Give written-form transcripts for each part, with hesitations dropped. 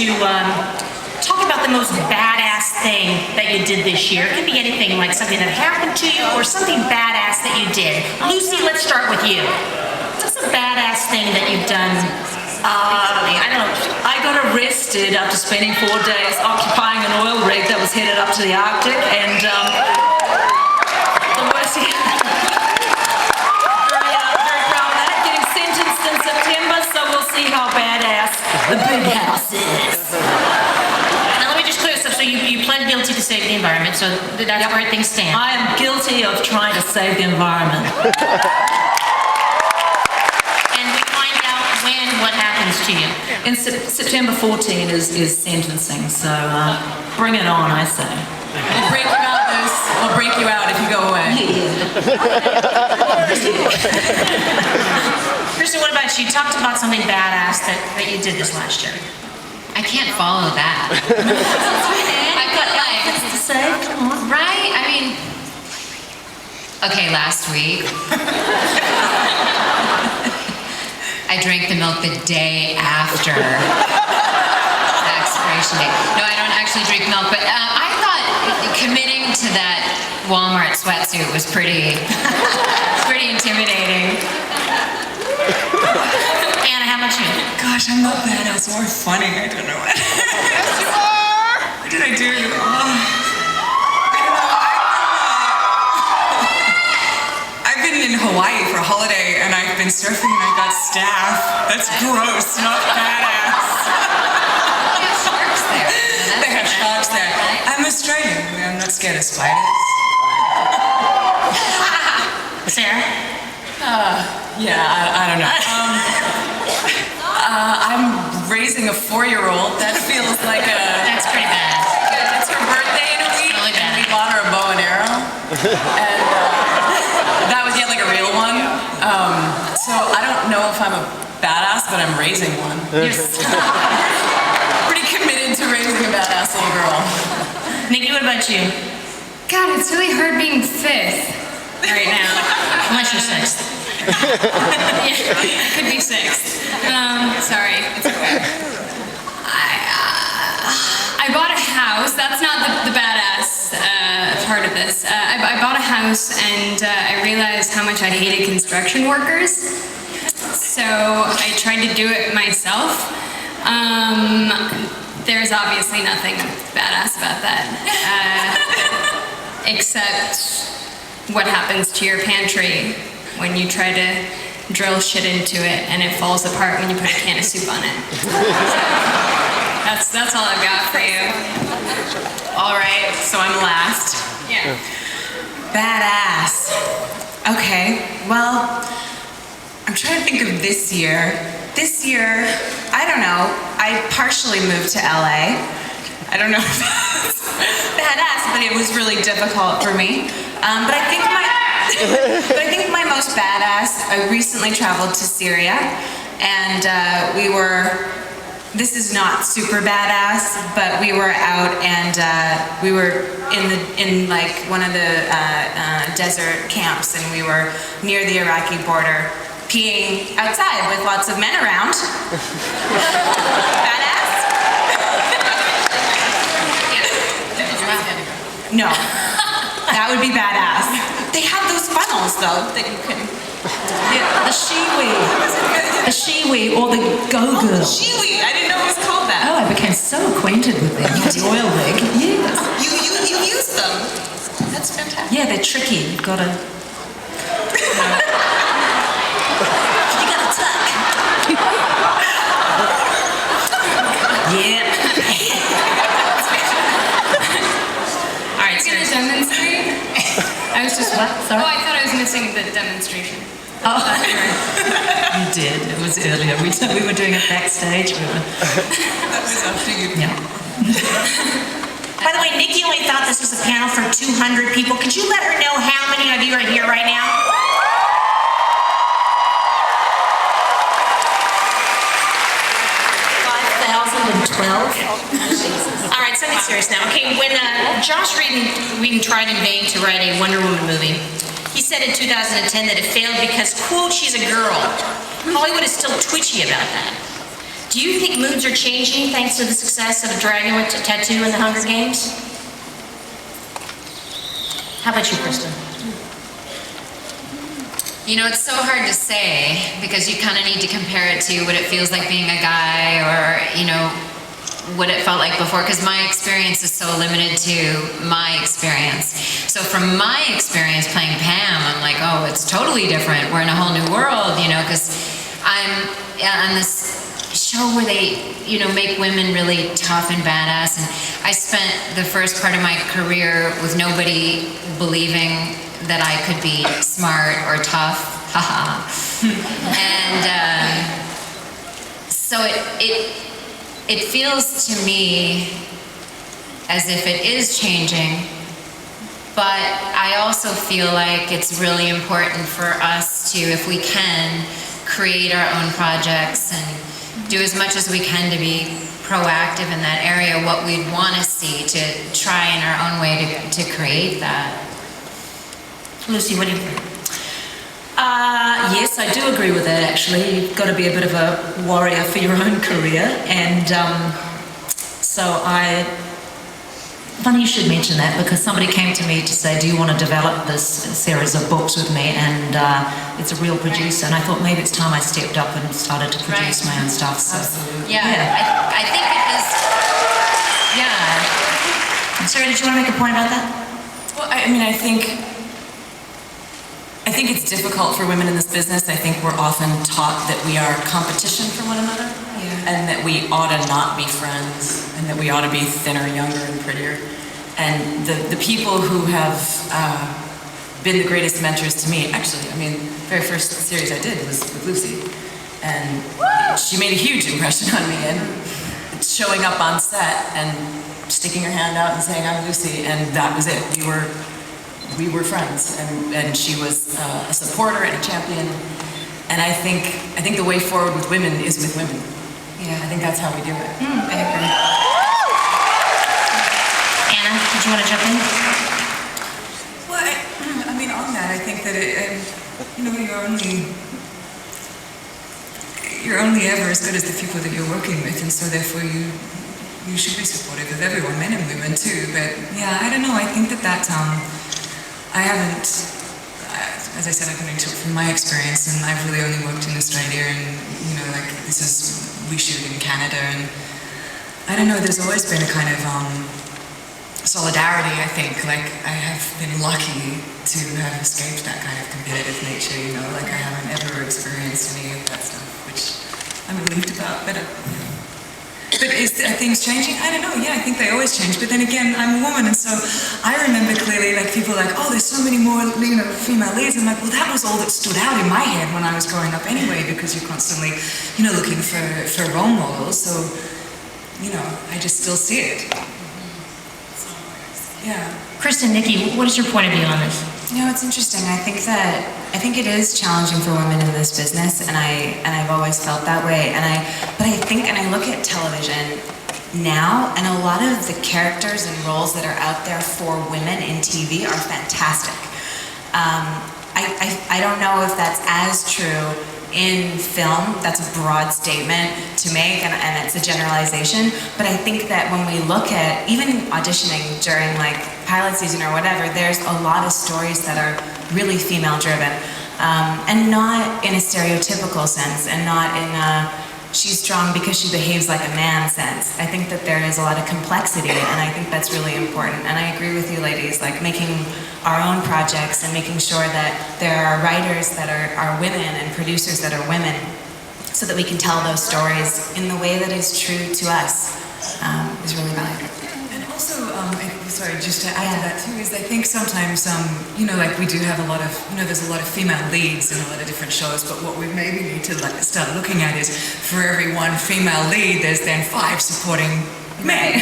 to talk about the most badass thing that you did this year. It could be anything, like something that happened to you or something badass that you did. Lucy, let's start with you. What's a badass thing that you've done? I don't know. I got arrested after spending 4 days occupying an oil rig that was headed up to the Arctic, and the worst. Very proud of that. Getting sentenced in September, so we'll see how badass the big house is. Now let me just clear this up. So you pled guilty to save the environment, so that's where things stand. I am guilty of trying to save the environment. What happens to you? In September 14 is sentencing, so bring it on, I say. We'll break you out, Luce. We'll break you out if you go away. Kristin, what about you? You talked about something badass that you did this last year. I can't follow that. I've got like to say, come on. right? I mean, okay, last week. I drank the milk the day after the expiration date. No, I don't actually drink milk, but I thought committing to that Walmart sweatsuit was pretty intimidating. Anna, how about you? Gosh, I'm not badass or funny. I don't know what. Yes, you are. What did I do? I don't know. I've been in Hawaii for a holiday, and I've been surfing, and I got staph. That's gross, not badass. They have sharks there. They have sharks there. I'm Australian. I'm not scared of spiders. Sarah? Yeah, I don't know. I'm raising a 4-year-old. That feels like a... That's pretty bad. It's her birthday in a week, really bad. and we bought her a bow and arrow. And that was like a real one. So I don't know if I'm a badass, but I'm raising one. You're Pretty committed to raising a badass little girl. Nikki, what about you? God, it's really hard being fifth right now. Unless you're sixth. Yeah, could be sixth. Sorry. It's okay. I bought a house. That's not the badass part of this. I bought a house, and I realized how much I hated construction workers. So I tried to do it myself. There's obviously nothing badass about that, except what happens to your pantry when you try to drill shit into it and it falls apart when you put a can of soup on it. That's all I've got for you. All right, so I'm last. Yeah. Badass. Okay, well, I'm trying to think of this year. This year, I don't know, I partially moved to LA. I don't know if that's badass, but it was really difficult for me. But I think my most badass, I recently traveled to Syria, and this is not super badass, but we were out, and we were in like one of the desert camps, and we were near the Iraqi border, peeing outside with lots of men around. Badass? No, that would be badass. They have those funnels though that you can. Yeah, the shiwi, or the go-girl. Shiwi, I didn't know it was called that. Oh, I became so acquainted with them. The oil rig. Yes. You use them. That's fantastic. Yeah, they're tricky. You've got to. You got to tuck. Yeah. All right, Can I demonstrate? I was just What? Sorry? Oh, I thought I was missing the demonstration. Oh, you did. It was earlier. We were doing it backstage. That was after you. Yeah. By the way, Nikki only thought this was a panel for 200 people. Could you let her know how many of you are here right now? 5,012. All right, something serious now. Okay, when Josh Whedon tried in vain to write a Wonder Woman movie, he said in 2010 that it failed because, quote, she's a girl. Hollywood is still twitchy about that. Do you think moods are changing thanks to the success of a dragon with a tattoo in the Hunger Games? How about you, Kristin? You know, it's so hard to say because you kind of need to compare it to what it feels like being a guy or, you know, what it felt like before, because my experience is so limited to my experience. So from my experience playing Pam, I'm like, oh, it's totally different. We're in a whole new world, you know, because I'm on this show where they, you know, make women really tough and badass. And I spent the first part of my career with nobody believing that I could be smart or tough, haha. And so it feels to me as if it is changing, but I also feel like it's really important for us to, if we can, create our own projects and do as much as we can to be proactive in that area, what we'd want to see, to try in our own way to create that. Lucy, what do you think? Yes, I do agree with that, actually. You've got to be a bit of a warrior for your own career. And funny you should mention that, because somebody came to me to say, do you want to develop this series of books with me? And it's a real producer. And I thought maybe it's time I stepped up and started to produce my own stuff. So, absolutely. Yeah. I think it is, yeah. Sarah, did you want to make a point about that? Well, I mean, I think it's difficult for women in this business. I think we're often taught that we are competition for one another, and that we ought to not be friends, and that we ought to be thinner, younger, and prettier. And the people who have been the greatest mentors to me, actually, I mean, the very first series I did was with Lucy, and she made a huge impression on me. And showing up on set and sticking her hand out and saying, "I'm Lucy," and that was it. We were friends, and she was a supporter and a champion. And I think the way forward with women is with women. Yeah, I think that's how we do it. I agree. Anna, did you want to jump in? Well, I mean, on that, I think that you're only ever as good as the people that you're working with, and so therefore you should be supportive of everyone, men and women too. But yeah, I don't know. I think that I haven't, as I said, I can only talk from my experience, and I've really only worked in Australia, and we shoot in Canada, and I don't know, there's always been a kind of solidarity, I think. Like, I have been lucky to have escaped that kind of competitive nature, like I haven't ever experienced any of that stuff, which I'm relieved about, but are things changing? I don't know. Yeah, I think they always change. But then again, I'm a woman, and so I remember clearly, like, people are like, oh, there's so many more, female leads. I'm like, well, that was all that stood out in my head when I was growing up anyway, because you're constantly, looking for role models. So, I just still see it. So, yeah. Kristin, Nikki, what is your point of view on this? It's interesting. I think it is challenging for women in this business, and I've always felt that way. But I think, and I look at television now, and a lot of the characters and roles that are out there for women in TV are fantastic. I don't know if that's as true in film. That's a broad statement to make, and it's a generalization. But I think that when we look at even auditioning during like pilot season or whatever, there's a lot of stories that are really female driven, and not in a stereotypical sense, and not in a she's strong because she behaves like a man sense. I think that there is a lot of complexity, and I think that's really important. And I agree with you ladies, like making our own projects and making sure that there are writers that are women and producers that are women, so that we can tell those stories in the way that is true to us, is really valuable. And also, sorry, just to add to that too, is I think sometimes, like we do have a lot of, there's a lot of female leads in a lot of different shows, but what we maybe need to start looking at is, for every one female lead, there's then 5 supporting men.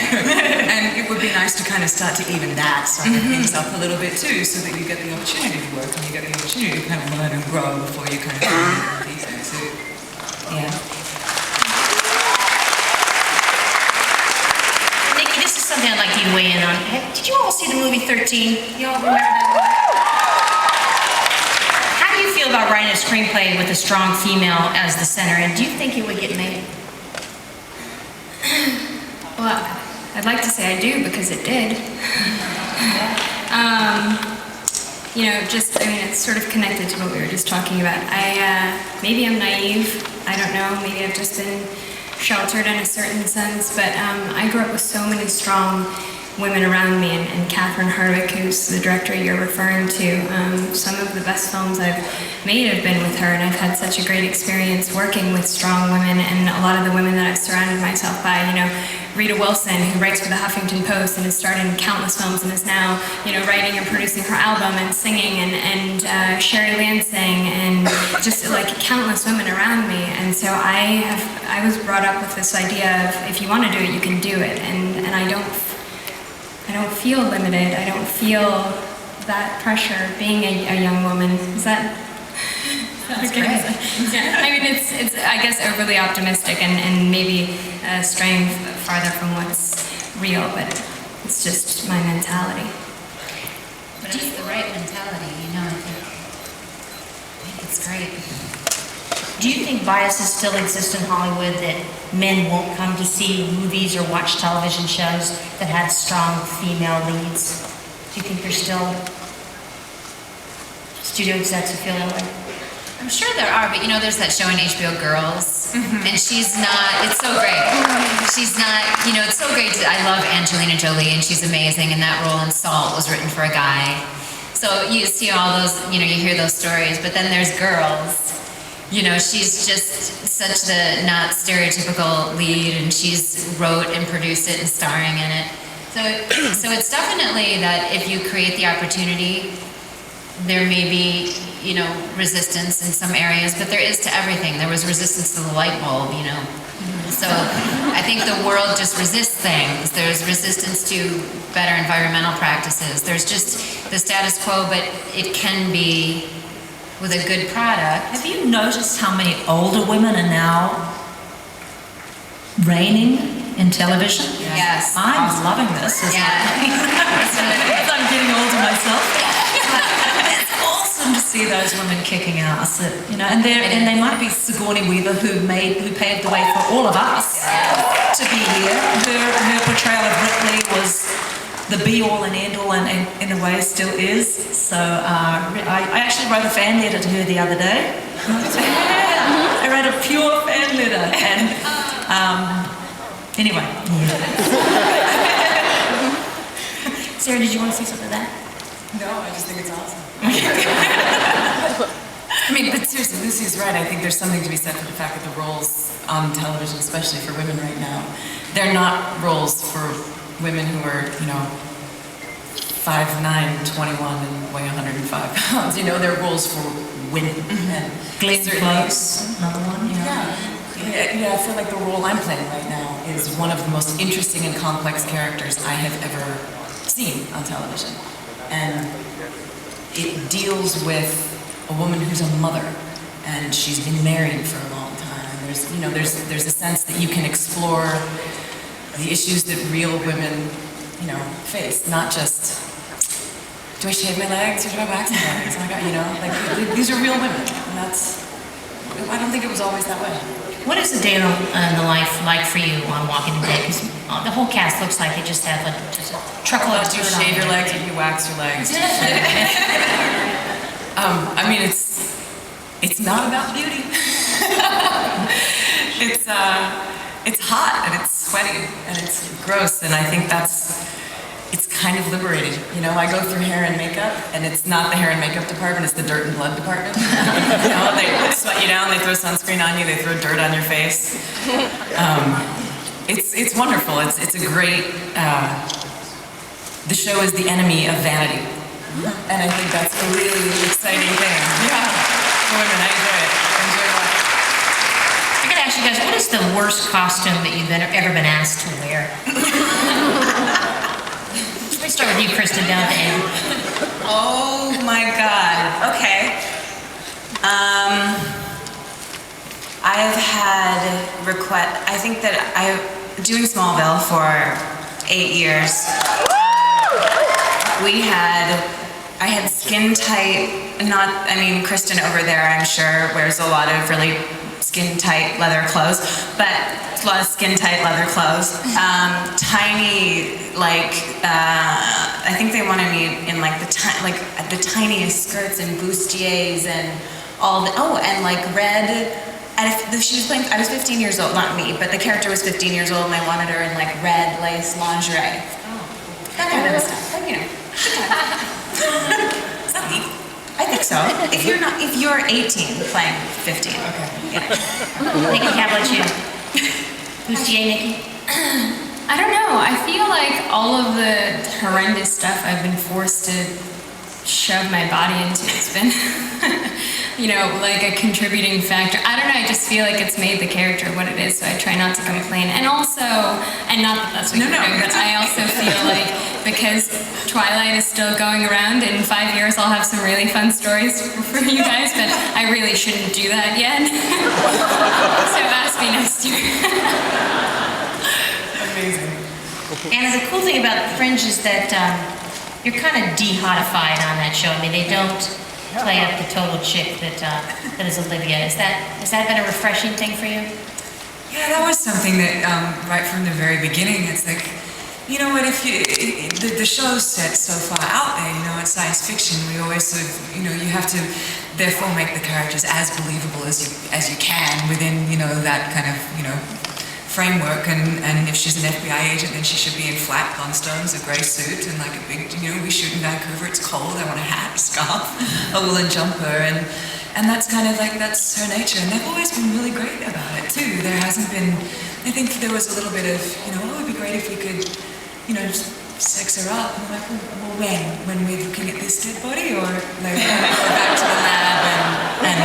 And it would be nice to kind of start to even that side of things up a little bit too, so that you get the opportunity to work, and you get the opportunity to kind of learn and grow before you kind of go into detail too. Yeah. Nikki, this is something I'd like you to weigh in on. Did you all see the movie 13? You all remember that one? How do you feel about writing a screenplay with a strong female as the center, and do you think it would get made? Well, I'd like to say I do because it did. It's sort of connected to what we were just talking about. Maybe I'm naive. I don't know. Maybe I've just been sheltered in a certain sense. But I grew up with so many strong women around me, and Catherine Hardwicke, who's the director you're referring to, some of the best films I've made have been with her, and I've had such a great experience working with strong women, and a lot of the women that I've surrounded myself by, Rita Wilson, who writes for the Huffington Post and has starred in countless films and is now, writing and producing her album and singing, and Sherry Lansing, and just like countless women around me. And so I was brought up with this idea of if you want to do it, you can do it, and I don't feel limited. I don't feel that pressure being a young woman. Is that? That's okay? great. Yeah. I mean, it's I guess overly optimistic and maybe straying farther from what's real, but it's just my mentality. But it's the right mentality, I think it's great. Do you think biases still exist in Hollywood, that men won't come to see movies or watch television shows that had strong female leads? Do you think there's still studio execs who feel that way? I'm sure there are, but there's that show on HBO, Girls, and she's not, it's so great. She's not, it's so great. I love Angelina Jolie, and she's amazing, and that role in Salt was written for a guy. So you see all those, you hear those stories, but then there's Girls. She's just such the not stereotypical lead, and she's wrote and produced it and starring in it. So it's definitely that if you create the opportunity, there may be, resistance in some areas, but there is to everything. There was resistance to the light bulb, So I think the world just resists things. There's resistance to better environmental practices. There's just the status quo, but it can be with a good product. Have you noticed how many older women are now reigning in television? Yes. I'm loving this. Because I'm getting older myself. It's awesome to see those women kicking ass. And they might be Sigourney Weaver, who paved the way for all of us to be here. Her portrayal of Ripley was the be-all and end-all, and in a way still is. So I actually wrote a fan letter to her the other day. Yeah, I wrote a pure fan letter, and anyway. Sarah, did you want to say something to that? No, I just think it's awesome. But seriously, Lucy's right. I think there's something to be said for the fact that the roles on television, especially for women right now, they're not roles for women who are, 5'9", 21, and weigh 105 pounds. They're roles for women. And Glenn Close, another one. Yeah, I feel like the role I'm playing right now is one of the most interesting and complex characters I have ever seen on television. And it deals with a woman who's a mother, and she's been married for a long time. And there's a sense that you can explore the issues that real women, face, not just, do I shave my legs or do I wax my legs? These are real women, and I don't think it was always that way. What is the day in the life like for you on Walking Dead? Because the whole cast looks like they just have just a truckload of Do you dirt on shave your them. legs or do you wax your legs? It's not about beauty. It's hot and it's sweaty and it's gross, and I think it's kind of liberating. I go through hair and makeup, and it's not the hair and makeup department, it's the dirt and blood department. They sweat you down, they throw sunscreen on you, they throw dirt on your face. It's wonderful. It's a great. The show is the enemy of vanity, and I think that's a really exciting thing. Yeah, for women, I enjoy it. I enjoy it. I gotta ask you guys, what is the worst costume that you've ever been asked to wear? Let's start with you, Kristin, down at the end. Oh my God. Okay. I've had I think that doing Smallville for 8 years. I had skin tight, Kristin over there, I'm sure, wears a lot of really skin-tight leather clothes, but a lot of skin-tight leather clothes. Tiny, like, I think they wanted me in like the tiniest skirts and bustiers and all the, and like red. And if she was playing, I was 15 years old, not me, but the character was 15 years old, and I wanted her in like red lace lingerie. That kind of stuff, but, you know. Is that legal? I think so. If you're 18 playing 15. Okay. Yeah. Nikki, how about you? Bustier, Nikki? I don't know. I feel like all of the horrendous stuff I've been forced to shove my body into has been, you know, like a contributing factor. I don't know. I just feel like it's made the character what it is, so I try not to complain. And also, and not that that's what you're doing, but I also feel like because Twilight is still going around, in 5 years I'll have some really fun stories for you guys, but I really shouldn't do that yet. So ask me next year. Amazing. Anna, the cool thing about Fringe is that you're kind of de-hotified on that show. I mean, they don't play up the total chick that is Olivia. Has that been a refreshing thing for you? Yeah, that was something that right from the very beginning, it's like, you know what, if you, the show's set so far out there, you know, it's science fiction, we always sort of, you know, you have to therefore make the characters as believable as you can within, you know, that kind of, you know, framework, and if she's an FBI agent, then she should be in flat blundstones, a grey suit, and like a big, you know, we shoot in Vancouver, it's cold, I want a hat, a scarf, a woolen jumper, and that's kind of like, that's her nature, and they've always been really great about it too. There hasn't been, I think there was a little bit of, you know, oh, it would be great if we could, you know, just sex her up, and I'm like, well, when we're looking at this dead body, or like when we go back to the lab and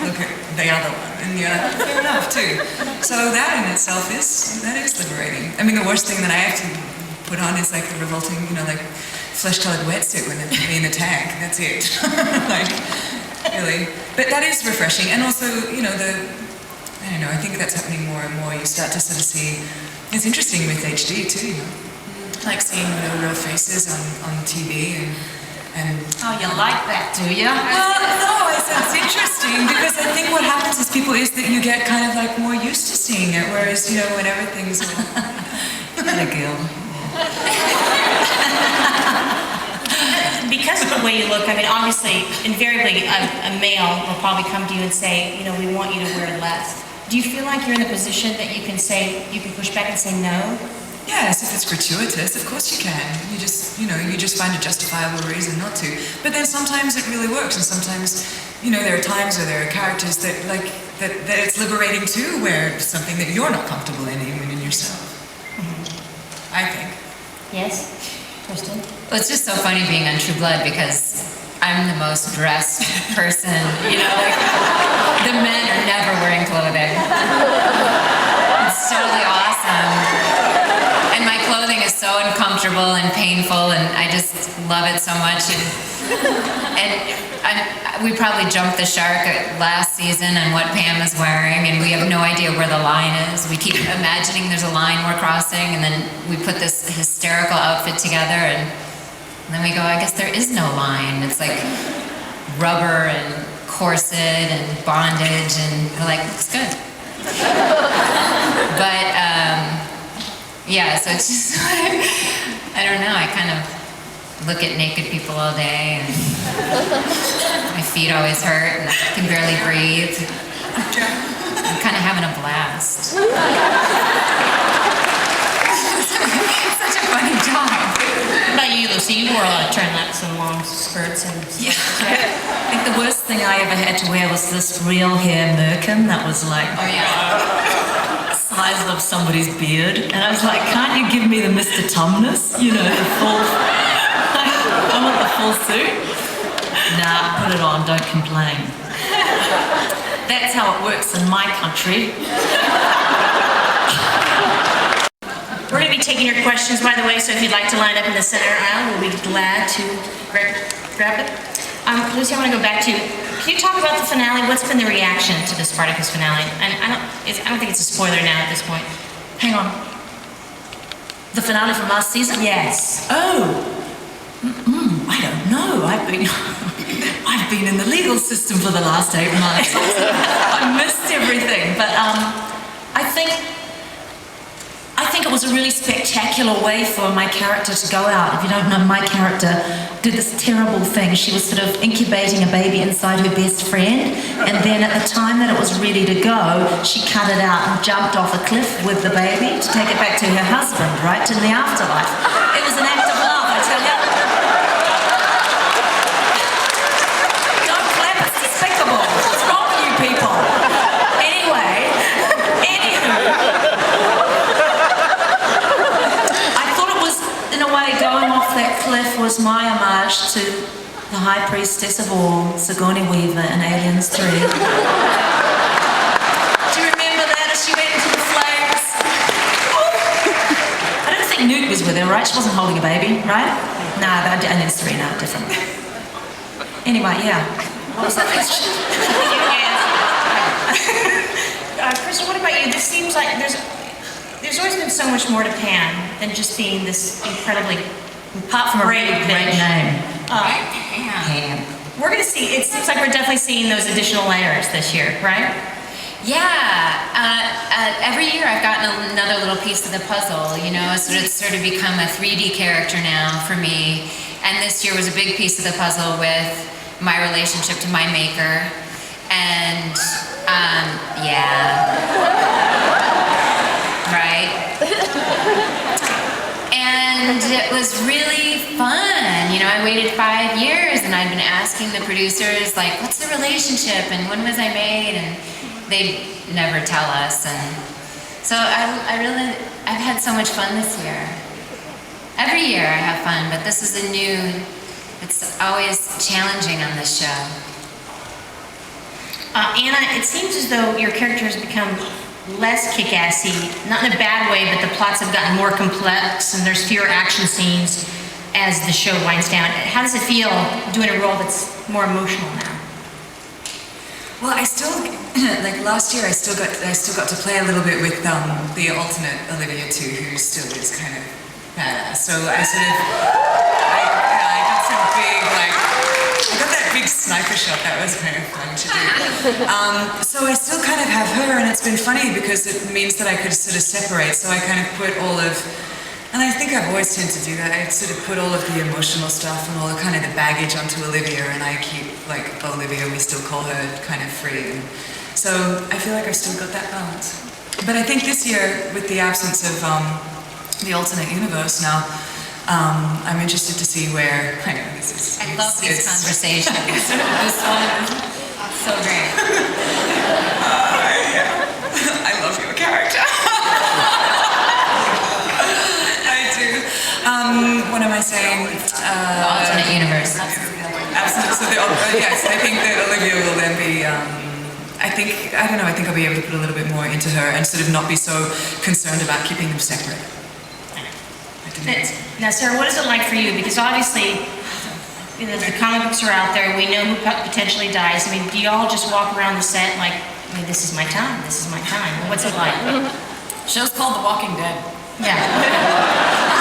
look at the other one, and you're like, fair enough too. So that in itself is liberating. I mean, the worst thing that I have to put on is like the revolting, you know, like flesh-colored wetsuit when they're in the tank. That's it. Like, really. But that is refreshing, and also, you know, I don't know, I think that's happening more and more. You start to sort of see, it's interesting with HD too, you know, like seeing, you know, real faces on TV and Oh, you like that, do you? well, no, it's interesting because I think what happens is that you get kind of like more used to seeing it, whereas, you know, when everything's all That girl. Because of the way you look, I mean, obviously, invariably, a male will probably come to you and say, you know, we want you to wear less. Do you feel like you're in a position that you can push back and say no? Yes, if it's gratuitous, of course you can. You just, you know, you just find a justifiable reason not to. But then sometimes it really works, and sometimes, you know, there are times where there are characters that that it's liberating to wear something that you're not comfortable in, even in yourself. Mm-hmm. I think. Yes? Kristin? Well, it's just so funny being on True Blood because I'm the most dressed person, you know, like the men are never wearing clothing. It's totally awesome. And my clothing is so uncomfortable and painful, and I just love it so much. And we probably jumped the shark last season on what Pam is wearing, and we have no idea where the line is. We keep imagining there's a line we're crossing, and then we put this hysterical outfit together, and then we go, I guess there is no line. It's like rubber and corset and bondage, and we're like, looks good. But, yeah, so it's just like, I don't know, I kind of look at naked people all day, and my feet always hurt, and I can barely breathe. I'm kind of having a blast. It's such a funny job. What about you, Lucy? You wore a lot of turtlenecks and long skirts and Yeah. I think the worst thing I ever had to wear was this real hair merkin that was like, Oh, yeah. size of somebody's beard, and I was like, can't you give me the Mr. Tumnus? You know, the full, I want the full suit. Nah, put it on, don't complain. That's how it works in my country. We're going to be taking your questions, by the way, so if you'd like to line up in the center aisle, we'll be glad to grab it. Lucy, I want to go back to, can you talk about the finale? What's been the reaction to the Spartacus finale? And I don't think it's a spoiler now at this point. Hang on. The finale from last season? Yes. Oh. I don't know. I've been been in the legal system for the last 8 months. I missed everything, but I think it was a really spectacular way for my character to go out. If you don't know, my character did this terrible thing. She was sort of incubating a baby inside her best friend, and then at the time that it was ready to go, she cut it out and jumped off a cliff with the baby to take it back to her husband, right, in the afterlife. It was an act of love, I tell you. Don't clap, it's despicable. What's wrong with you people? Anyway, in a way, going off that cliff was my homage to the High Priestess of all, Sigourney Weaver in Aliens 3. Do you remember that as she went into the flames? I don't think Newt was with her, right? She wasn't holding a baby, right? No, Aliens 3, no, different. Anyway, yeah. What was that question? Kristin, what about you? This seems like there's always been so much more to Pan than just being this incredibly Apart from great a great name. Pan. We're going to see, it seems like we're definitely seeing those additional layers this year, right? Yeah, every year I've gotten another little piece of the puzzle, you know, so it's sort of become a 3D character now for me. And this year was a big piece of the puzzle with my relationship to my maker. And, right? And it was really fun. You know, I waited 5 years and I'd been asking the producers, like, what's the relationship and when was I made? And they'd never tell us. And so I've had so much fun this year. Every year I have fun, but this is it's always challenging on this show. Anna, it seems as though your character has become less kick-assy, not in a bad way, but the plots have gotten more complex and there's fewer action scenes as the show winds down. How does it feel doing a role that's more emotional now? Well, I still, like last year, I still got to play a little bit with the alternate Olivia too, who still is kind of badass. So I sort of, I got some big, like, I got that big sniper shot. That was kind of fun to do. So I still kind of have her, and it's been funny because it means that I could sort of separate. So I kind of put all of, and I think I've always tended to do that. I sort of put all of the emotional stuff and all the kind of the baggage onto Olivia, and I keep like Olivia. We still call her kind of free. And so I feel like I've still got that balance. But I think this year, with the absence of the alternate universe now, I'm interested to see where. I know this is. I love these conversations. This one is so great. I love your character. I do. What am I saying? The alternate universe. Absolutely. So yes, I think that Olivia will then be. I don't know. I think I'll be able to put a little bit more into her and sort of not be so concerned about keeping them separate. Now, Sarah, what is it like for you? Because obviously, you know, the comic books are out there. We know who potentially dies. I mean, do you all just walk around the set like, I mean, this is my time. This is my time. What's it like? Show's called The Walking Dead. Yeah.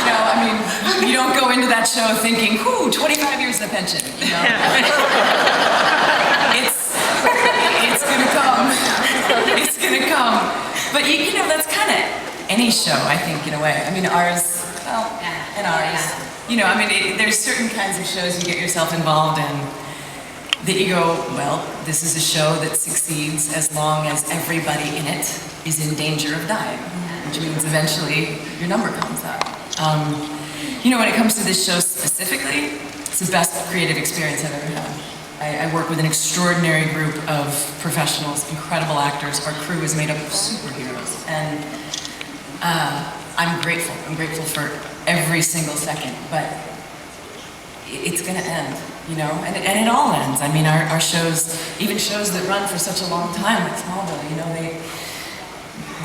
You know, I mean, you don't go into that show thinking, "Whoo, 25 years of pension." You know, it's gonna come. It's gonna come. But you know, that's kind of any show, I think, in a way. I mean, ours. Well, and ours. You know, I mean, there's certain kinds of shows you get yourself involved in that you go, well, this is a show that succeeds as long as everybody in it is in danger of dying, which means eventually your number comes up. You know, when it comes to this show specifically, it's the best creative experience I've ever had. I work with an extraordinary group of professionals, incredible actors. Our crew is made up of superheroes, and I'm grateful. I'm grateful for every single second, but it's going to end, you know, and it all ends. I mean, our shows, even shows that run for such a long time, like Smallville, you know,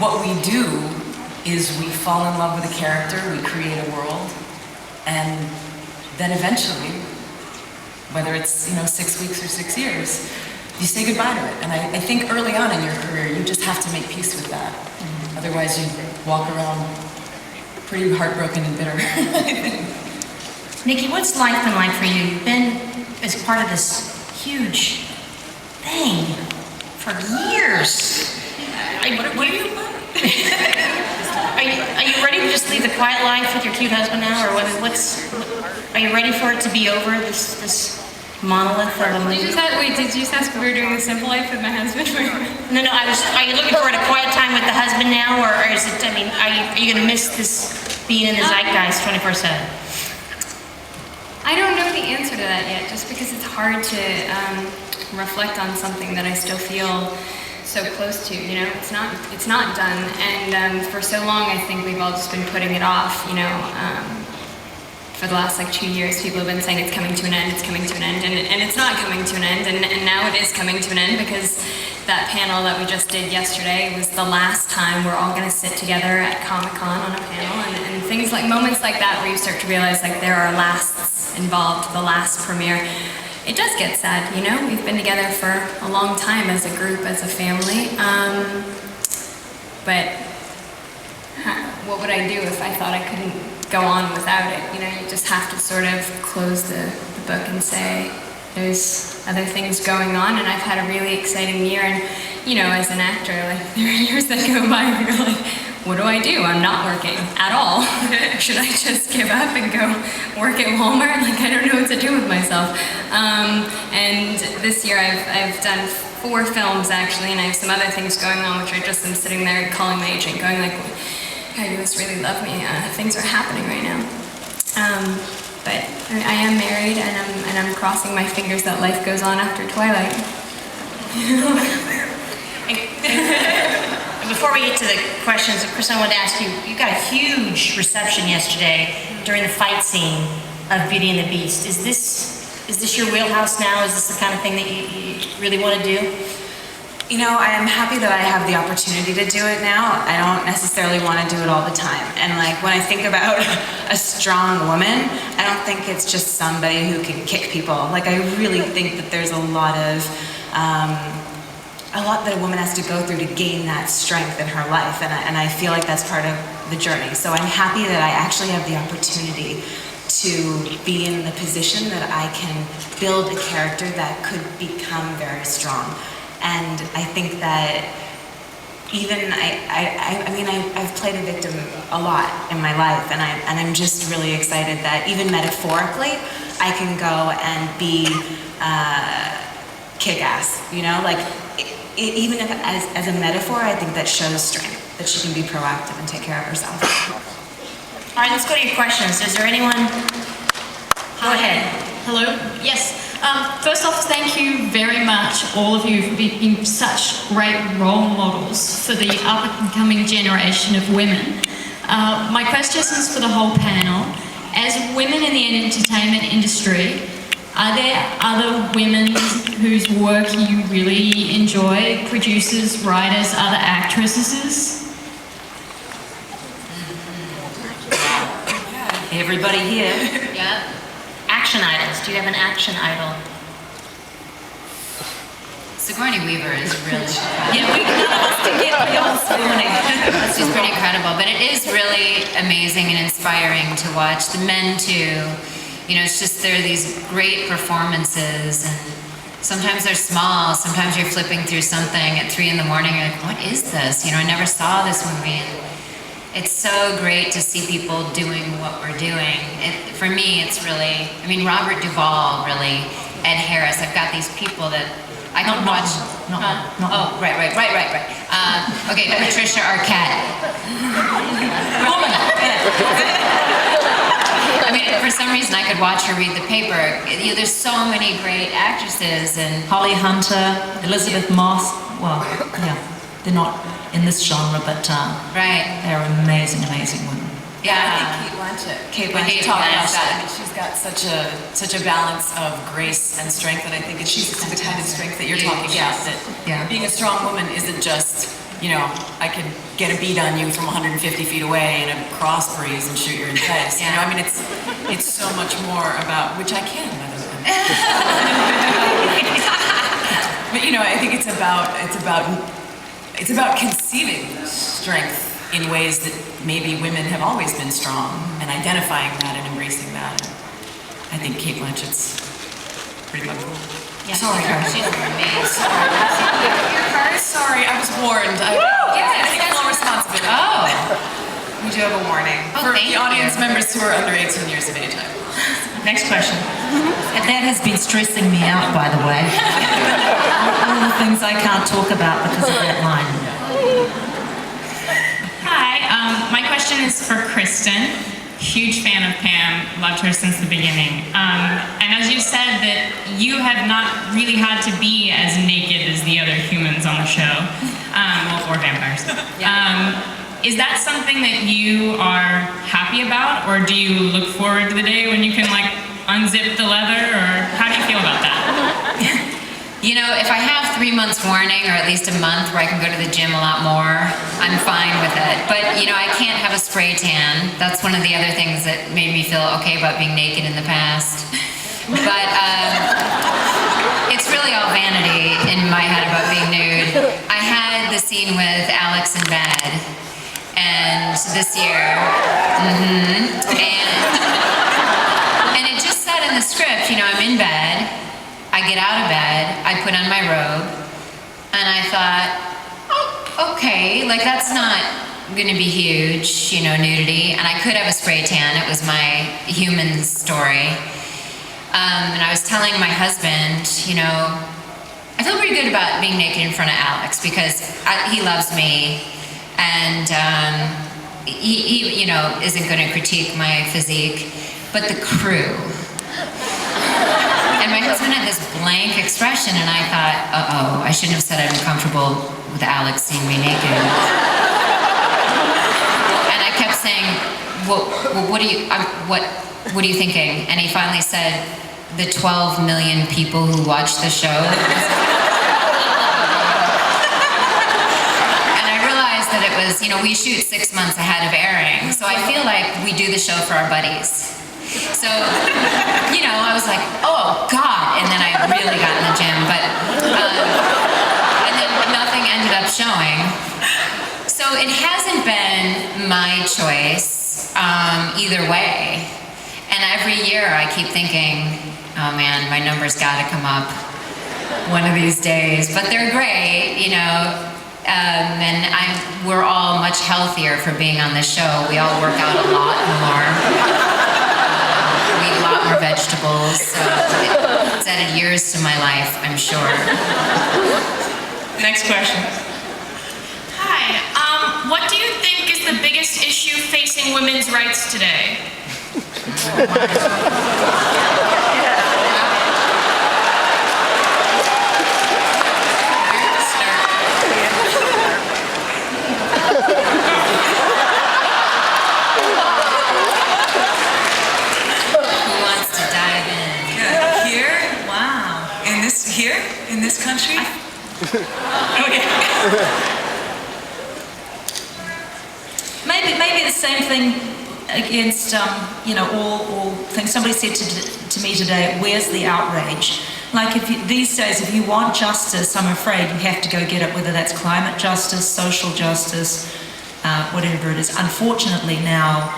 what we do is we fall in love with a character, we create a world, and then eventually, whether it's, you know, 6 weeks or 6 years, you say goodbye to it. And I think early on in your career, you just have to make peace with that. Mm-hmm. Otherwise, you walk around pretty heartbroken and bitter. Nikki, what's life been like for you? You've been as part of this huge thing for years. What do you want? Are you ready to just leave the quiet life with your cute husband now, or are you ready for it to be over, this monolith of a movie? Did you just ask if we were doing the simple life with my husband? No, are you looking forward to quiet time with the husband now, or is it, I mean, are you gonna miss this being in the zeitgeist 24/7? I don't know the answer to that yet, just because it's hard to reflect on something that I still feel so close to. You know, it's not done, and for so long I think we've all just been putting it off. You know, for the last 2 years, people have been saying it's coming to an end, it's coming to an end, and it's not coming to an end, and now it is coming to an end because that panel that we just did yesterday was the last time we're all going to sit together at Comic-Con on a panel, and things like moments like that where you start to realize there are lasts involved, the last premiere. It does get sad, you know? We've been together for a long time as a group, as a family. But what would I do if I thought I couldn't go on without it? You know, you just have to sort of close the book and say, there's other things going on, and I've had a really exciting year. And, you know, as an actor, there are years that go by where you're like, what do I do? I'm not working at all. Should I just give up and go work at Walmart? I don't know what to do with myself. And this year I've done 4 films actually, and I have some other things going on, which I just am sitting there calling my agent, going God, you must really love me. Things are happening right now. But I am married, and I'm crossing my fingers that life goes on after Twilight. Before we get to the questions, Kristin, I wanted to ask you, you got a huge reception yesterday during the fight scene of Beauty and the Beast. Is this your wheelhouse now? Is this the kind of thing that you really want to do? You know, I am happy that I have the opportunity to do it now. I don't necessarily want to do it all the time. And when I think about a strong woman, I don't think it's just somebody who can kick people. I really think that there's a lot that a woman has to go through to gain that strength in her life, and I feel like that's part of the journey. So I'm happy that I actually have the opportunity to be in the position that I can build a character that could become very strong. And I think that even I've played a victim a lot in my life, and I'm just really excited that even metaphorically I can go and be kick-ass, you know, even if as a metaphor, I think that shows strength, that she can be proactive and take care of herself. All right, let's go to your questions. Is there anyone? Go ahead. Hello. Yes. First off, thank you very much, all of you, for being such great role models for the up-and-coming generation of women. My question is for the whole panel. As women in the entertainment industry, are there other women whose work you really enjoy? Producers, writers, other actresses? Everybody here. Yeah. Action idols. Do you have an action idol? Sigourney Weaver is really incredible. Yeah, we can get beyond Sigourney. She's pretty incredible, but it is really amazing and inspiring to watch. The men too. You know, it's just, there are these great performances, and sometimes they're small, sometimes you're flipping through something at 3 a.m, you're like, what is this? You know, I never saw this movie. And it's so great to see people doing what we're doing. For me, it's really, Robert Duvall, really, Ed Harris. I've got these people that I can watch. Oh, right. Okay, Patricia Arquette. For some reason, I could watch her read the paper. There's so many great actresses, and Holly Hunter, Elizabeth Moss. Well, yeah, they're not in this genre, but right, they're amazing women. Yeah, I think Kate Blanchett talked about that. She's got such a balance of grace and strength, and I think she's the kind of strength that you're talking about. That being a strong woman isn't just, I could get a beat on you from 150 feet away in a cross breeze and shoot you in the face. Yeah. It's so much more about, which I can, by the way. But I think it's about conceiving strength in ways that maybe women have always been strong, and identifying that and embracing that. I think Kate Blanchett's pretty comfortable. Yeah. Sorry, She's amazing. Sorry, I was warned. I take full responsibility. Oh, We do have a warning. oh, For thank the audience you. members who are under 18 years of age. Next question. And that has been stressing me out, by the way. All the things I can't talk about because of that line. Hi, my question is for Kristin. Huge fan of Pam, loved her since the beginning. And as you said that you have not really had to be as naked as the other humans on the show, or vampires. Is that something that you are happy about, or do you look forward to the day when you can like unzip the leather, or how do you feel about that? You know, if I have 3 months warning, or at least a month where I can go to the gym a lot more, I'm fine with it. But, you know, I can't have a spray tan. That's one of the other things that made me feel okay about being naked in the past. But it's really all vanity in my head about being nude. I had the scene with Alex in bed, and this year, and it just said in the script, you know, I'm in bed, I get out of bed, I put on my robe, and I thought, oh, okay, like that's not gonna be huge, you know, nudity, and I could have a spray tan, it was my human story. And I was telling my husband, you know, I feel pretty good about being naked in front of Alex because he loves me, and he, you know, isn't going to critique my physique, but the crew. And my husband had this blank expression, and I thought, uh-oh, I shouldn't have said I'm comfortable with Alex seeing me naked. And I kept saying, well what are you thinking? And he finally said, the 12 million people who watch the show. And I realized that it was, you know, we shoot 6 months ahead of airing, so I feel like we do the show for our buddies. So, you know, I was like, oh God, and then I really got in the gym, but, and then nothing ended up showing. So it hasn't been my choice either way. And every year I keep thinking, oh man, my numbers gotta come up one of these days. But they're great, you know, and we're all much healthier for being on this show. We all work out a lot more. We eat a lot more vegetables, so it's added years to my life, I'm sure. Next question. Hi, what do you think is the biggest issue facing women's rights today? Who wants to dive in? Yeah, here, Wow. in this country, Maybe the same thing against, you know, all things. Somebody said to me today, where's the outrage? Like these days, if you want justice, I'm afraid you have to go get it, whether that's climate justice, social justice, whatever it is. Unfortunately now,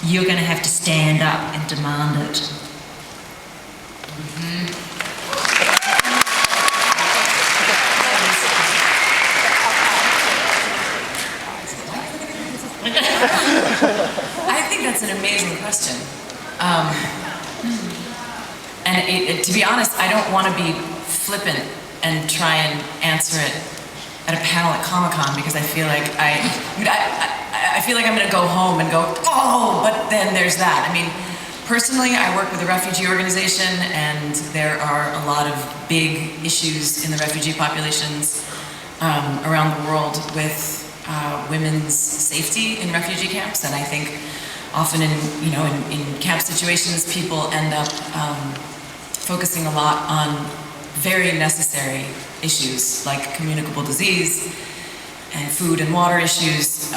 you're going to have to stand up and demand it. I think that's an amazing question. And to be honest, I don't want to be flippant and try and answer it at a panel at Comic-Con because I feel like I feel like I'm going to go home and go, oh, but then there's that. I mean, personally, I work with a refugee organization, and there are a lot of big issues in the refugee populations around the world with women's safety in refugee camps, and I think often in camp situations, people end up focusing a lot on very necessary issues like communicable disease and food and water issues,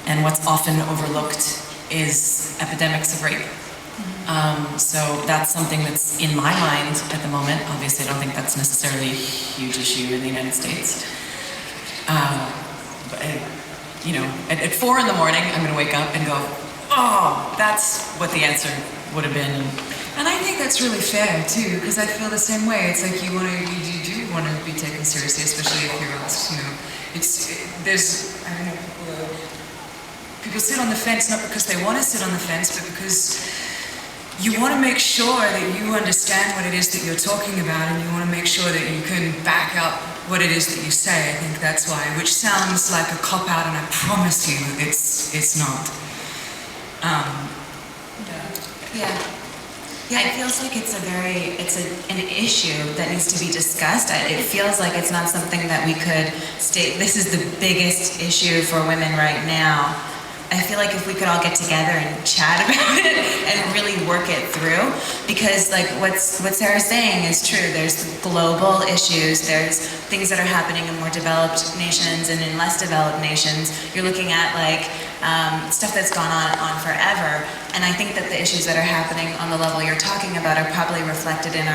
and what's often overlooked is epidemics of rape. So that's something that's in my mind at the moment. Obviously, I don't think that's necessarily a huge issue in the United States. But, at 4 in the morning, I'm going to wake up and go, oh, that's what the answer would have been. And I think that's really fair too, because I feel the same way. It's like you do want to be taken seriously, especially if you're asked. You know, there's I don't know, people sit on the fence not because they want to sit on the fence, but because you want to make sure that you understand what it is that you're talking about, and you want to make sure that you can back up what it is that you say. I think that's why, which sounds like a cop-out, and I promise you it's not. Yeah, it feels like it's an issue that needs to be discussed. It feels like it's not something that we could state, this is the biggest issue for women right now. I feel like if we could all get together and chat about it and really work it through, because like what Sarah's saying is true. There's global issues, there's things that are happening in more developed nations and in less developed nations. You're looking at like stuff that's gone on forever, and I think that the issues that are happening on the level you're talking about are probably reflected in the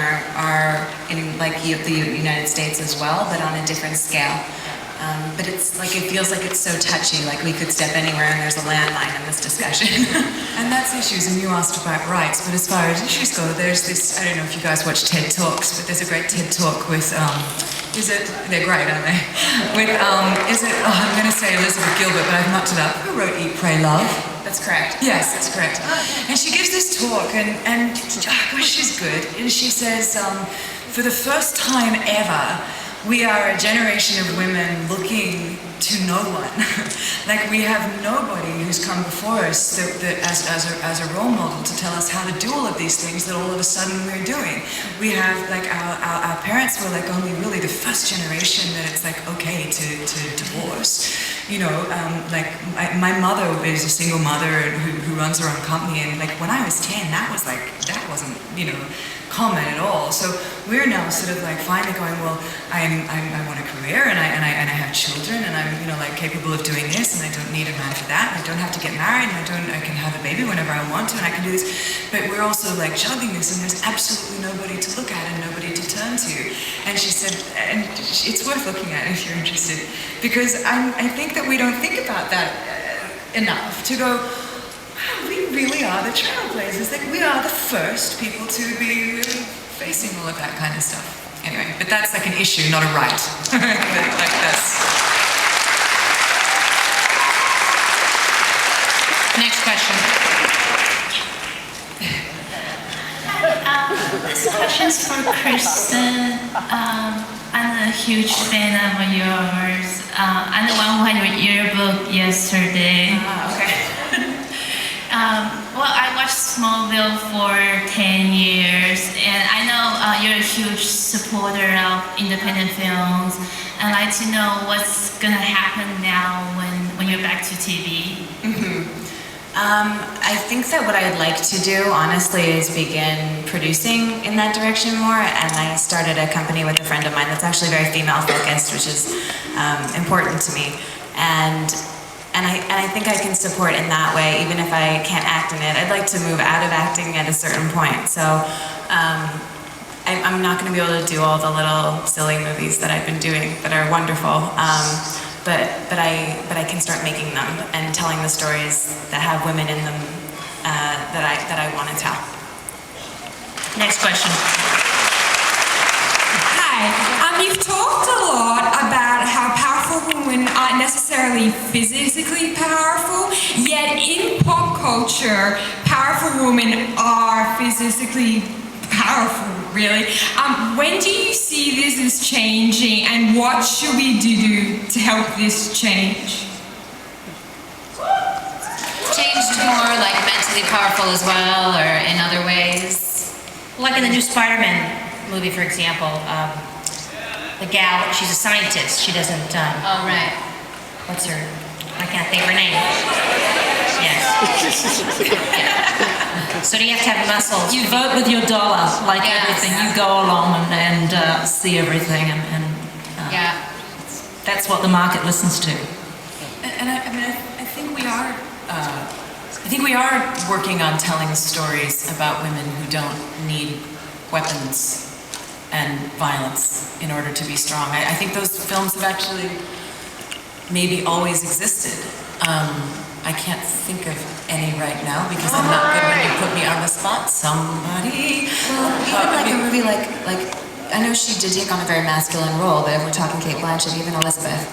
United States as well, but on a different scale. But it's like, it feels like it's so touchy, like we could step anywhere and there's a landmine in this discussion. And that's issues, and you asked about rights, but as far as issues go, there's this, I don't know if you guys watch TED Talks, but there's a great TED Talk with, they're great, aren't they? With, I'm going to say Elizabeth Gilbert, but I've mucked it up. Who wrote Eat, Pray, Love? That's correct. Yes, that's correct. And she gives this talk, and gosh, she's good. And she says, for the first time ever, we are a generation of women looking to no one. Like we have nobody who's come before us that as a role model to tell us how to do all of these things that all of a sudden we're doing. We have like our parents were like only really the first generation that it's like okay to divorce. You know, like my mother is a single mother who runs her own company, and like when I was 10, that wasn't common at all. So we're now sort of like finally going, well, I want a career and I have children and I'm like capable of doing this and I don't need a man for that. And I don't have to get married and I can have a baby whenever I want to and I can do this. But we're also like juggling this and there's absolutely nobody to look at and nobody to turn to. And she said, and it's worth looking at if you're interested, because I think that we don't think about that enough to go, we really are the trailblazers. Like we are the first people to be really facing all of that kind of stuff. Anyway, but that's like an issue, not a right. Like that's. Next question. This question's for Kristin. I'm a huge fan of yours. I'm the one who had your yearbook yesterday. Okay. Well, I watched Smallville for 10 years, and I know you're a huge supporter of independent films. I'd like to know what's going to happen now when you're back to TV. I think that what I'd like to do, honestly, is begin producing in that direction more. And I started a company with a friend of mine that's actually very female-focused, which is important to me. And I think I can support in that way, even if I can't act in it. I'd like to move out of acting at a certain point. So I'm not going to be able to do all the little silly movies that I've been doing that are wonderful. But I can start making them and telling the stories that have women in them that I want to tell. Next question. Hi. You've talked a lot about how powerful women aren't necessarily physically powerful, yet in pop culture, powerful women are physically powerful, really. When do you see this as changing, and what should we do to help this change? Change to more like mentally powerful as well, or in other ways? Like in the new Spider-Man movie, for example, the gal, she's a scientist. She doesn't, Oh, right. what's her, I can't think of her name. Yes. Yeah. So do you have to have muscles? You vote with your dollar, like Yes. everything. You go along and see everything, and Yeah. that's what the market listens to. And I think we are. I think we are working on telling stories about women who don't need weapons and violence in order to be strong. I think those films have actually maybe always existed. I can't think of any right now because I'm not good when you put me on the spot. Somebody maybe like I know she did take on a very masculine role, but if we're talking Kate Blanchett, even Elizabeth,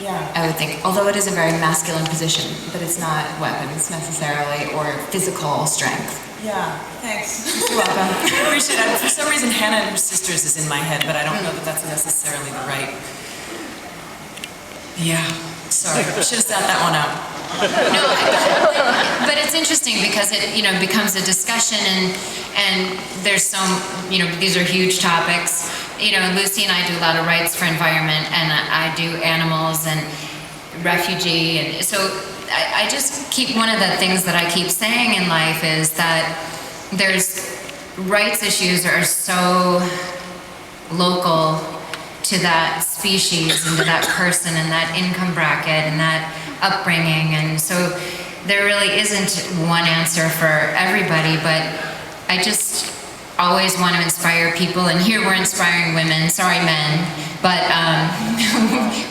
I would think, although it is a very masculine position, but it's not weapons necessarily or physical strength. Yeah, thanks. You're welcome. I appreciate it. For some reason, Hannah and her sisters is in my head, but I don't know that that's necessarily the right. Yeah, sorry. Should have sat that one out. No, but it's interesting because it, becomes a discussion and there's these are huge topics. Lucy and I do a lot of rights for environment, and I do animals and refugee, and so I just keep, one of the things that I keep saying in life is that there's rights issues are so local to that species and to that person and that income bracket and that upbringing, and so there really isn't one answer for everybody, but I just always want to inspire people, and here we're inspiring women, sorry men, but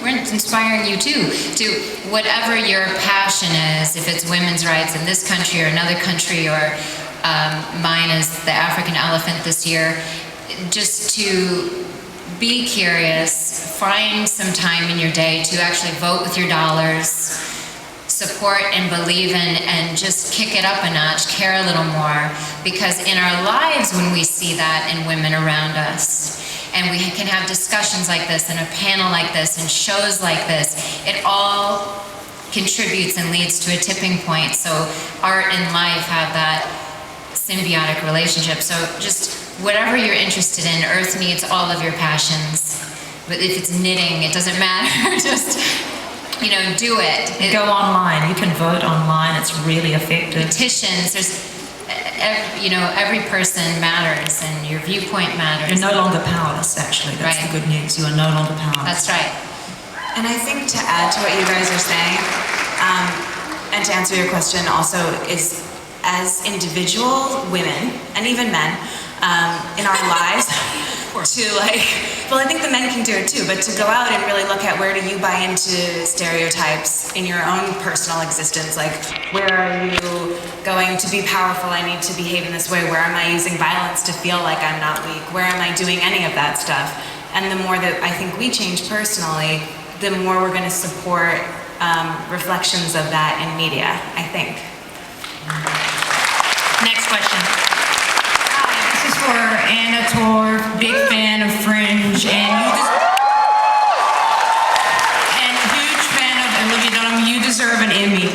we're inspiring you too, to whatever your passion is, if it's women's rights in this country or another country, or mine is the African elephant this year, just to be curious, find some time in your day to actually vote with your dollars, support and believe in, and just kick it up a notch, care a little more, because in our lives when we see that in women around us, and we can have discussions like this and a panel like this and shows like this, it all contributes and leads to a tipping point. So art and life have that symbiotic relationship. So just whatever you're interested in, Earth needs all of your passions. But if it's knitting, it doesn't matter, just do it. Go online. You can vote online. It's really effective. Petitions. There's, every person matters, and your viewpoint matters. You're no longer powerless. Actually, that's Right. the good news. You are no longer powerless. That's right. And I think to add to what you guys are saying, and to answer your question also, is as individual women, and even men, in our lives, to I think the men can do it too, but to go out and really look at where do you buy into stereotypes in your own personal existence, like where are you going to be powerful, I need to behave in this way, where am I using violence to feel like I'm not weak, where am I doing any of that stuff? And the more that I think we change personally, the more we're going to support reflections of that in media, I think. Next question. This is for Anna Torv, big fan of Fringe, and huge fan of Olivia Dunham. You deserve an Emmy.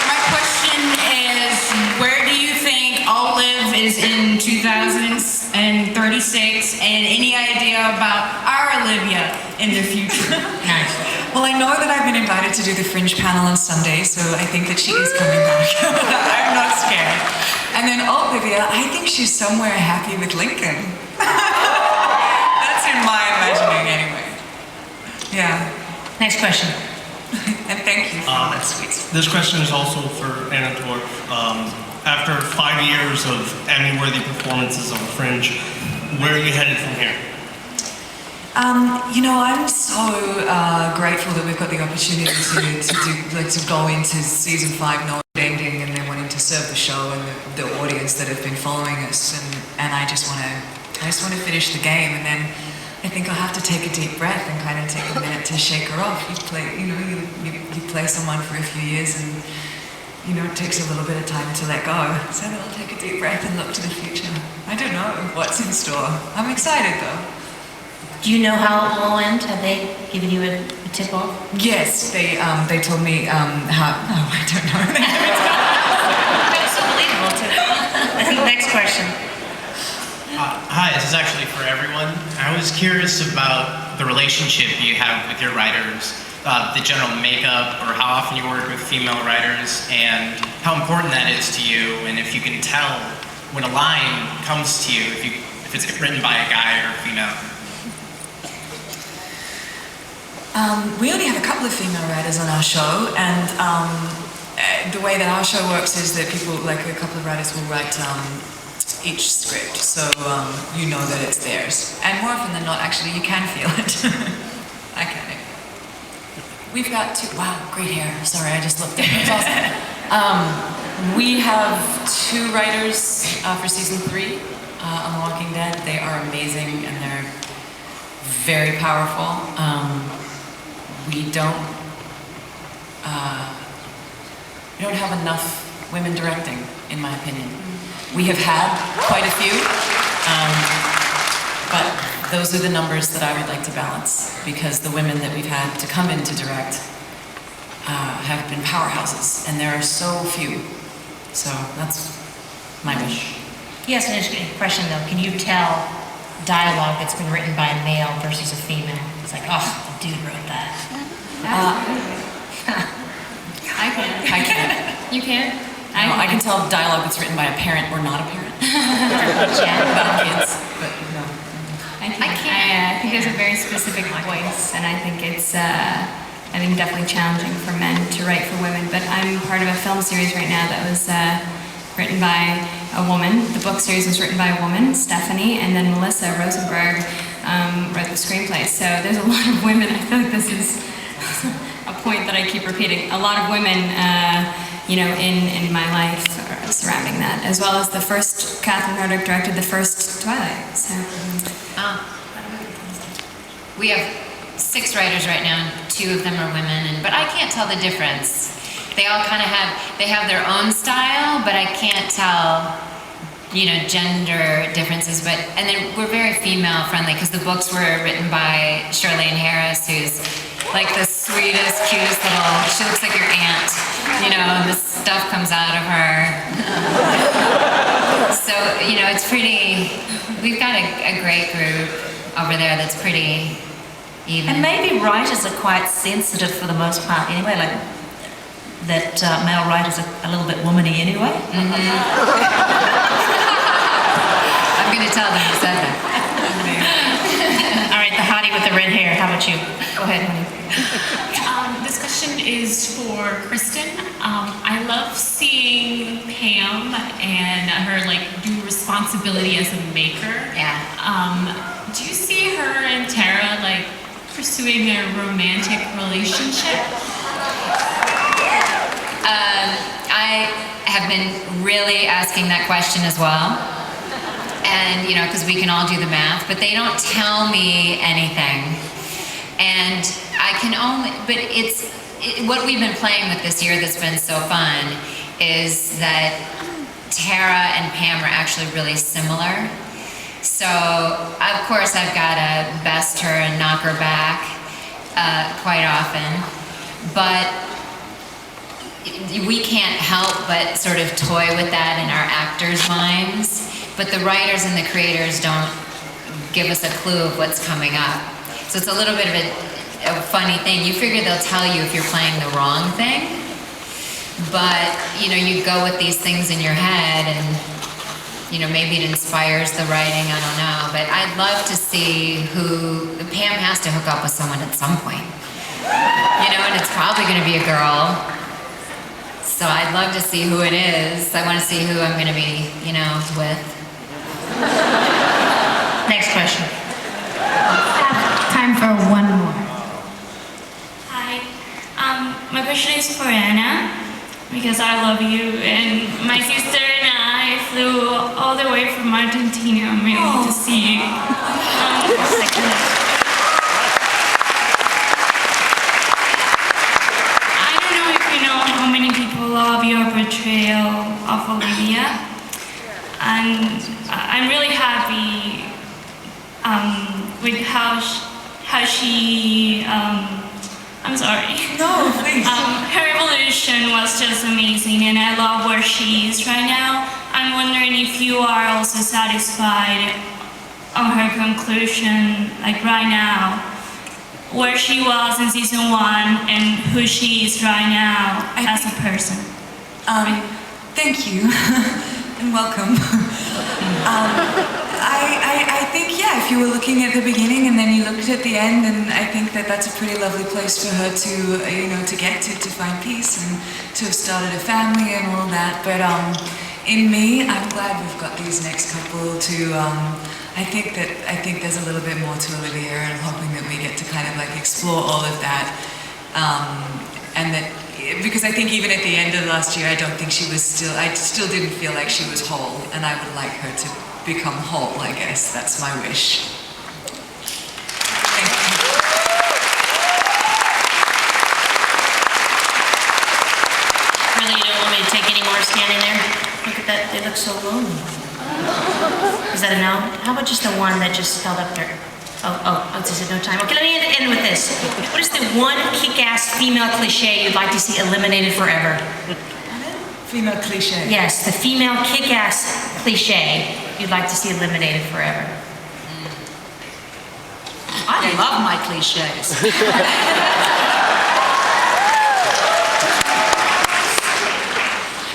My question is, where do you think Olive is in 2036, and any idea about our Olivia in the future? Nice. Well, I know that I've been invited to do the Fringe panel on Sunday, so I think that she is coming back. I'm not scared. And then Olivia, I think she's somewhere happy with Lincoln. That's in my imagining anyway. Yeah. Next question. And thank you. That's sweet. This question is also for Anna Torv. After 5 years of Emmy-worthy performances on Fringe, where are you headed from here? I'm so grateful that we've got the opportunity to go into season 5 knowing the ending and then wanting to serve the show and the audience that have been following us, and I just want to finish the game, and then I think I'll have to take a deep breath and kind of take a minute to shake her off. You play someone for a few years, and it takes a little bit of time to let go. So then I'll take a deep breath and look to the future. I don't know what's in store. I'm excited though. Do you know how it will end? Have they given you a tip off? Yes, they told me how. No, I don't know. It's unbelievable too. Next question. Hi, this is actually for everyone. I was curious about the relationship you have with your writers, the general makeup, or how often you work with female writers, and how important that is to you, and if you can tell when a line comes to you, if it's written by a guy or a female. We only have a couple of female writers on our show, and the way that our show works is that people, like a couple of writers, will write each script, so you know that it's theirs. And more often than not, actually, you can feel it. I can. We've got two. Wow, great hair. Sorry, I just looked at it. It's awesome. We have 2 writers for season 3 on The Walking Dead. They are amazing and they're very powerful. We don't have enough women directing, in my opinion. We have had quite a few, but those are the numbers that I would like to balance, because the women that we've had to come in to direct have been powerhouses, and there are so few. So that's my wish. Yes, an interesting question though. Can you tell dialogue that's been written by a male versus a female? It's like, oh, the dude wrote that. I can. I can't. You can? I can tell dialogue that's written by a parent or not a parent. About kids, but no. I can't. I think there's a very specific voice, and I think it's definitely challenging for men to write for women. But I'm part of a film series right now that was written by a woman. The book series was written by a woman, Stephanie, and then Melissa Rosenberg wrote the screenplay. So there's a lot of women. I feel like this is a point that I keep repeating. A lot of women, in my life surrounding that, as well as the first. Catherine Hardwick directed the first Twilight. So. We have 6 writers right now, and 2 of them are women, but I can't tell the difference. They all kind of have their own style, but I can't tell, gender differences. And then we're very female friendly, because the books were written by Charlene Harris, who's like the sweetest, cutest little, she looks like your aunt, and the stuff comes out of her. So, it's pretty, we've got a great group over there that's pretty even. And maybe writers are quite sensitive for the most part anyway, like that male writers are a little bit womany anyway. I'm going to tell them you said that. All right, the hottie with the red hair. How about you? Go ahead, honey. This question is for Kristin. I love seeing Pam and her due responsibility as a maker. Yeah. Do you see her and Tara pursuing a romantic relationship? I have been really asking that question as well. And, because we can all do the math, but they don't tell me anything. And I can only, but what we've been playing with this year that's been so fun is that Tara and Pam are actually really similar. So, of course, I've got to best her and knock her back quite often. But we can't help but sort of toy with that in our actors' minds. But the writers and the creators don't give us a clue of what's coming up. So it's a little bit of a funny thing. You figure they'll tell you if you're playing the wrong thing. But, you go with these things in your head and, maybe it inspires the writing, I don't know. But I'd love to see Pam has to hook up with someone at some point. And it's probably going to be a girl. So I'd love to see who it is. I want to see who I'm going to be, with. Next question. Time for one more. Hi. My question is for Anna, because I love you, and my sister and I flew all the way from Argentina mainly to see you. I don't know if you know how many people love your portrayal of Olivia, and I'm really happy with how she, I'm sorry. No, please. Her evolution was just amazing, and I love where she is right now. I'm wondering if you are also satisfied on her conclusion, right now, where she was in season 1 and who she is right now as a person. Thank you, and welcome. I think, if you were looking at the beginning and then you looked at the end, and I think that's a pretty lovely place for her to, to get to find peace and to have started a family and all that. But in me, I'm glad we've got these next couple to, I think there's a little bit more to Olivia, and I'm hoping that we get to kind of explore all of that, and that because I think even at the end of last year, I still didn't feel like she was whole, and I would like her to become whole, I guess. That's my wish. Thank you. Really, you don't want me to take any more standing there? Look at that, they look so lonely. Is that a no? How about just the one that just held up there? Oh, this is no time. Okay, let me end with this. What is the one kick-ass female cliche you'd like to see eliminated forever? Female cliche? Yes, the female kick-ass cliche you'd like to see eliminated forever. I love my cliches.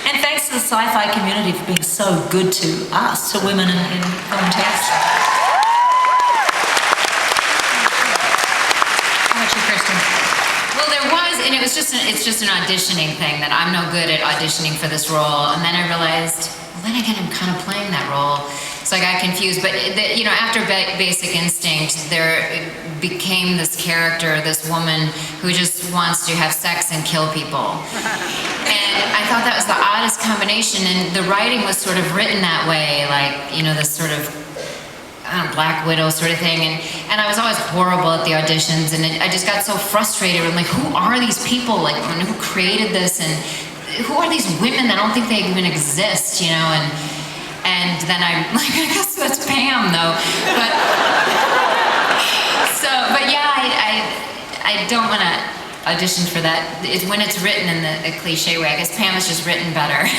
And thanks to the sci-fi community for being so good to us, to women in film and text. Well, there was, and it's just an auditioning thing that I'm no good at auditioning for this role. And then I realized, well, then again, I'm kind of playing that role. So I got confused. But, after Basic Instinct, there became this character, this woman who just wants to have sex and kill people. And I thought that was the oddest combination. And the writing was sort of written that way, like, this sort of Black Widow sort of thing, and I was always horrible at the auditions, and I just got so frustrated. I'm like, who are these people? Like, who created this, and who are these women that I don't think they even exist, And then I'm like, I guess that's Pam, though. But yeah, I don't want to audition for that. It's when it's written in a cliche way. I guess Pam is just written better.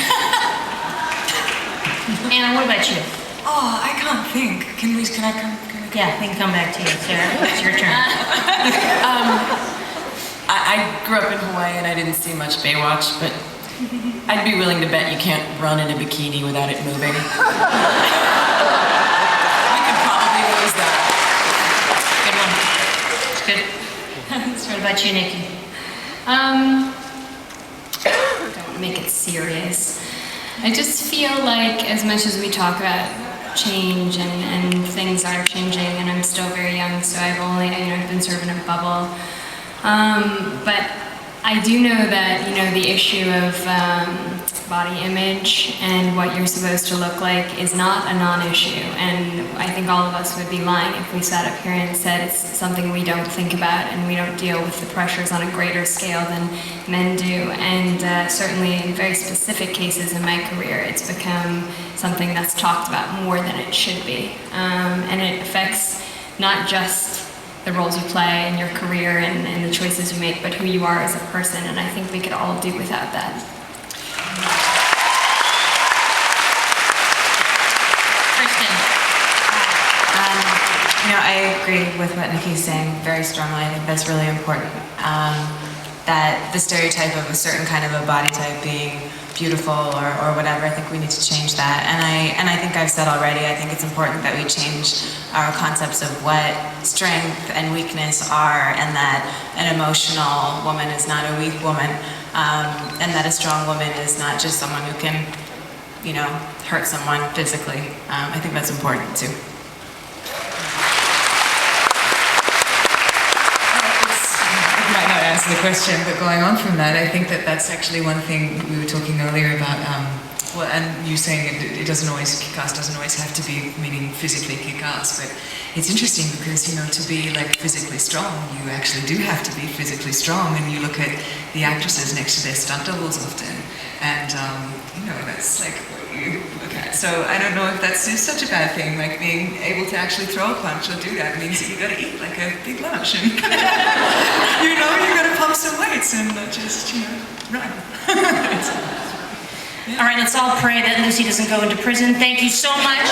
Anna, what about you? Oh, I can't think. Can I come? Yeah, we can come back to you, Sarah. It's your turn. I grew up in Hawaii and I didn't see much Baywatch, but I'd be willing to bet you can't run in a bikini without it moving. We could probably lose that. Good one. It's good. What about you, Nikki? Don't make it serious. I just feel like as much as we talk about change and things are changing, and I'm still very young, so I've only, I've been sort of in a bubble. But I do know that, the issue of body image and what you're supposed to look like is not a non-issue. And I think all of us would be lying if we sat up here and said it's something we don't think about and we don't deal with the pressures on a greater scale than men do. And certainly in very specific cases in my career, it's become something that's talked about more than it should be. And it affects not just the roles you play in your career and the choices you make, but who you are as a person. And I think we could all do without that. Kristin. I agree with what Nikki's saying very strongly. I think that's really important. That the stereotype of a certain kind of a body type being beautiful or whatever, I think we need to change that. And I think I've said already, I think it's important that we change our concepts of what strength and weakness are, and that an emotional woman is not a weak woman, and that a strong woman is not just someone who can, hurt someone physically. I think that's important too. Might not answer the question, but going on from that, I think that's actually one thing we were talking earlier about. And you saying it doesn't always, kick-ass doesn't always have to be meaning physically kick-ass, but it's interesting because, to be like physically strong, you actually do have to be physically strong, and you look at the actresses next to their stunt doubles often, and, that's like what you look at. So I don't know if that's just such a bad thing, like being able to actually throw a punch or do that means that you gotta eat like a big lunch, and, you gotta pump some weights and not just, run. All right, let's all pray that Lucy doesn't go into prison. Thank you so much.